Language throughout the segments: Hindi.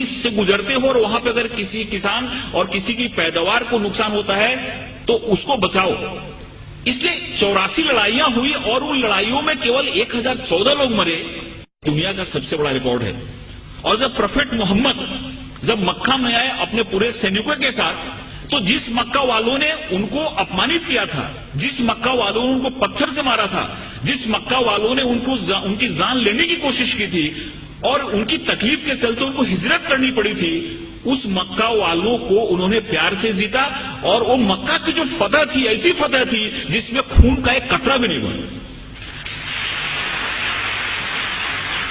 से गुजरते हो और वहां पे अगर किसी किसान और किसी की पैदावार को नुकसान होता है तो उसको बचाओ। इसलिए 84 लड़ाइयां हुई और उन लड़ाइयों में केवल 1014 लोग मरे, दुनिया का सबसे बड़ा रिकॉर्ड है। और जब प्रोफेट मोहम्मद जब मक्का में आए अपने पूरे सैनिकों के साथ, तो जिस मक्का वालों ने उनको अपमानित किया था, जिस मक्का वालों ने उनको पत्थर से मारा था, जिस मक्का वालों ने उनकी जान लेने की कोशिश की थी और उनकी तकलीफ के चलते उनको हिजरत करनी पड़ी थी, उस मक्का वालों को उन्होंने प्यार से जीता। और वो मक्का की जो फतह थी, ऐसी फतह थी जिसमें खून का एक कतरा भी नहीं बना।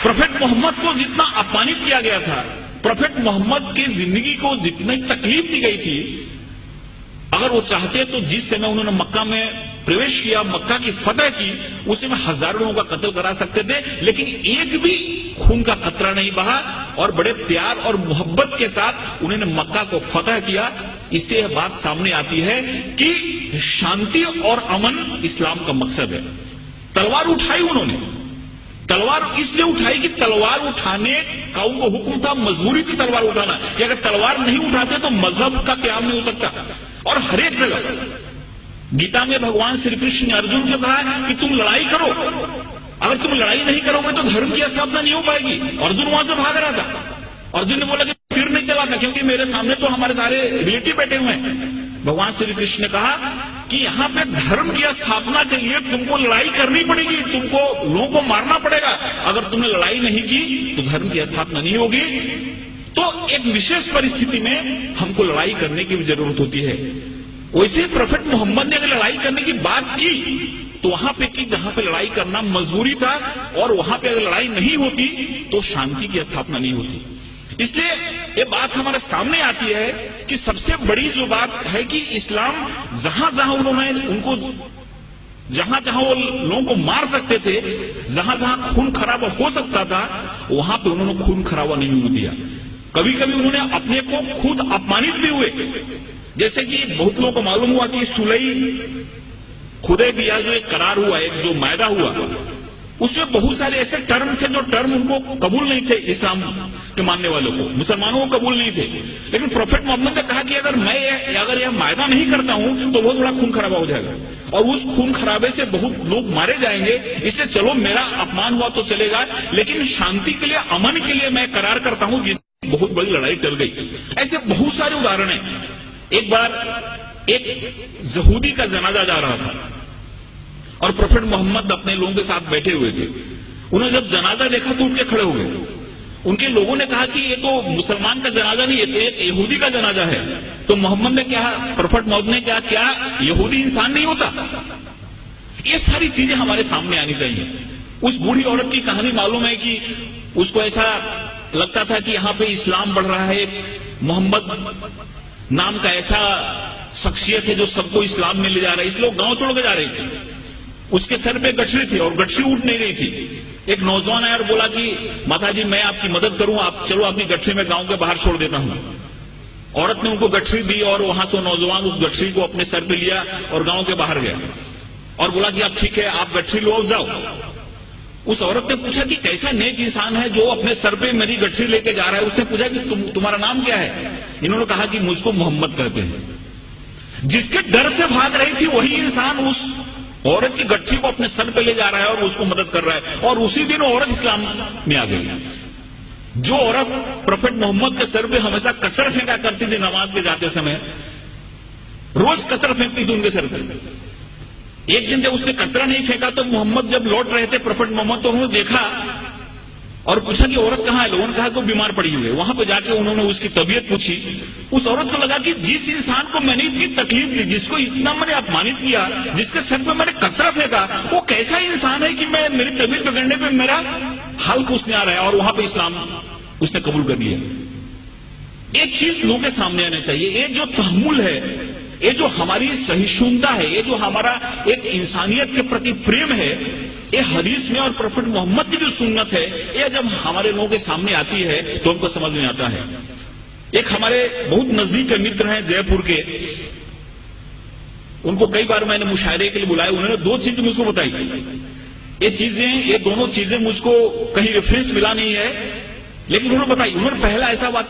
प्रोफेट मोहम्मद को जितना अपमानित किया गया था, प्रोफेट मोहम्मद की जिंदगी को जितनी तकलीफ दी गई थी, अगर वो चाहते तो जिस समय उन्होंने मक्का में प्रवेश किया, मक्का की फतह की, उस समय हजारों लोगों का कत्ल करा सकते थे, लेकिन एक भी खून का कतरा नहीं बहा और बड़े प्यार और मोहब्बत के साथ उन्होंने मक्का को फतह किया। इससे यह बात सामने आती है कि शांति और अमन इस्लाम का मकसद है। तलवार उठाई उन्होंने, तलवार इसलिए उठाई कि तलवार उठाने का उनको हुक्म था, मजबूरी थी तलवार उठाना, कि अगर तलवार नहीं उठाते तो मजहब का क्याम नहीं हो सकता। और हर एक जगह गीता में भगवान श्री कृष्ण ने अर्जुन को कहा कि तुम लड़ाई करो, अगर तुम लड़ाई नहीं करोगे तो धर्म की स्थापना नहीं हो पाएगी। अर्जुन वहां से भाग रहा था, अर्जुन ने बोला कि तीर नहीं चलाता क्योंकि मेरे सामने तो हमारे सारे रिलेटिव बैठे हुए हैं। भगवान श्री कृष्ण ने कहा कि यहां पे धर्म की स्थापना के लिए तुमको लड़ाई करनी पड़ेगी, तुमको लोगों को मारना पड़ेगा। अगर तुमने लड़ाई नहीं की तो धर्म की स्थापना नहीं होगी। तो एक विशेष परिस्थिति में हमको लड़ाई करने की भी जरूरत होती है। वैसे प्रोफेट मोहम्मद ने अगर लड़ाई करने की बात की तो वहां पे की जहां पे लड़ाई करना मजबूरी था, और वहां पे अगर लड़ाई नहीं होती तो शांति की स्थापना नहीं होती। इसलिए ये बात हमारे सामने आती है कि सबसे बड़ी जो बात है कि इस्लाम जहां जहां उन्होंने उनको जहां जहां वो लोगों को मार सकते थे, जहां जहां खून खराबा हो सकता था, वहां पे उन्होंने खून खराबा नहीं होने दिया। कभी कभी उन्होंने अपने को खुद अपमानित भी हुए, जैसे कि बहुत लोगों को मालूम हुआ कि सुलई हुदैबिया जो एक करार हुआ, एक जो मायदा हुआ, उसमें बहुत सारे ऐसे टर्म थे जो टर्म उनको कबूल नहीं थे, इस्लाम के मानने वालों को, मुसलमानों को कबूल नहीं थे। लेकिन प्रोफेट मोहम्मद ने कहा कि अगर यह मायदा नहीं करता हूं तो बहुत बड़ा खून खराबा हो जाएगा और उस खून खराबे से बहुत लोग मारे जाएंगे। इसलिए चलो मेरा अपमान हुआ तो चलेगा, लेकिन शांति के लिए, अमन के लिए मैं करार करता हूं, जिससे बहुत बड़ी लड़ाई टल गई। ऐसे बहुत सारे उदाहरण हैं। एक बार एक यहूदी का जनाजा जा रहा था और प्रोफेट मोहम्मद अपने लोगों के साथ बैठे हुए थे। उन्होंने जब जनाजा देखा तो उठ के खड़े हो गए। उनके लोगों ने कहा कि ये तो मुसलमान का जनाजा नहीं, ये तो एक यहूदी का जनाजा है। तो मोहम्मद ने क्या, प्रोफेट मोहम्मद ने क्या यहूदी इंसान नहीं होता? ये सारी चीजें हमारे सामने आनी चाहिए। उस बूढ़ी औरत की कहानी मालूम है कि उसको ऐसा लगता था कि यहाँ पे इस्लाम बढ़ रहा है, मोहम्मद नाम का ऐसा शख्सियत है जो सबको इस्लाम में ले जा रहा है, इसलिए गांव छोड़ के जा रही थी। उसके सर पे गठरी थी और गठरी उठ नहीं रही थी। एक नौजवान आया और बोला कि माता जी मैं आपकी मदद करूं, आप चलो अपनी गठरी में गांव के बाहर छोड़ देता हूं। औरत ने उनको गठरी दी और वहां से नौजवान उस गठरी को अपने सर पे लिया और गांव के बाहर गया और बोला कि अब ठीक है, आप गठरी लो, जाओ। उस औरत ने पूछा कि कैसा नेक इंसान है जो अपने सर पे मेरी गठरी लेके जा रहा है। उसने पूछा कि तुम्हारा नाम क्या है? इन्होंने कहा कि मुझको मोहम्मद कहते हैं। जिसके डर से भाग रही थी वही इंसान उस औरत की गठरी को अपने सर पे ले जा रहा है और उसको मदद कर रहा है, और उसी दिन औरत इस्लाम में आ गई। जो औरत प्रोफेट मोहम्मद के सर पे हमेशा कचरा फेंका करती थी नमाज के जाते समय, रोज कचरा फेंकती थी उनके सर पे। एक दिन जब उसने कचरा नहीं फेंका तो मोहम्मद जब लौट रहे थे, प्रोफेट मोहम्मद, तो उन्होंने देखा और पूछा कि औरत कहाँ है? लोगों ने कहा कि वो बीमार पड़ी हुई है। वहां पे जाके उन्होंने उसकी तबीयत पूछी। उस औरत को लगा कि जिस इंसान को मैंने इतनी तकलीफ दी, जिसको इतना मैंने अपमानित किया, जिसके सर पे मैंने कचरा फेंका, वो कैसा इंसान है कि मैं मेरी तबीयत बिगड़ने पे मेरा हाल पूछने आ रहा है। और वहां पे इस्लाम उसने कबूल कर लिया। एक चीज लोगों के सामने आना चाहिए, ये जो तहम्मुल है, ये जो हमारी सहिष्णुता है, ये जो हमारा एक इंसानियत के प्रति प्रेम है, ये हदीस में और प्रोफेट मोहम्मद की जो सुन्नत है, ये जब हमारे लोगों के सामने आती है तो हमको समझ में आता है। एक हमारे बहुत नजदीक के मित्र हैं जयपुर के, उनको कई बार मैंने मुशायरे के लिए बुलाया। उन्होंने दो चीज मुझको बताई। ये दोनों चीजें मुझको कहीं रेफरेंस मिला नहीं है, लेकिन उन्होंने बताई, उन्होंने पहला ऐसा बात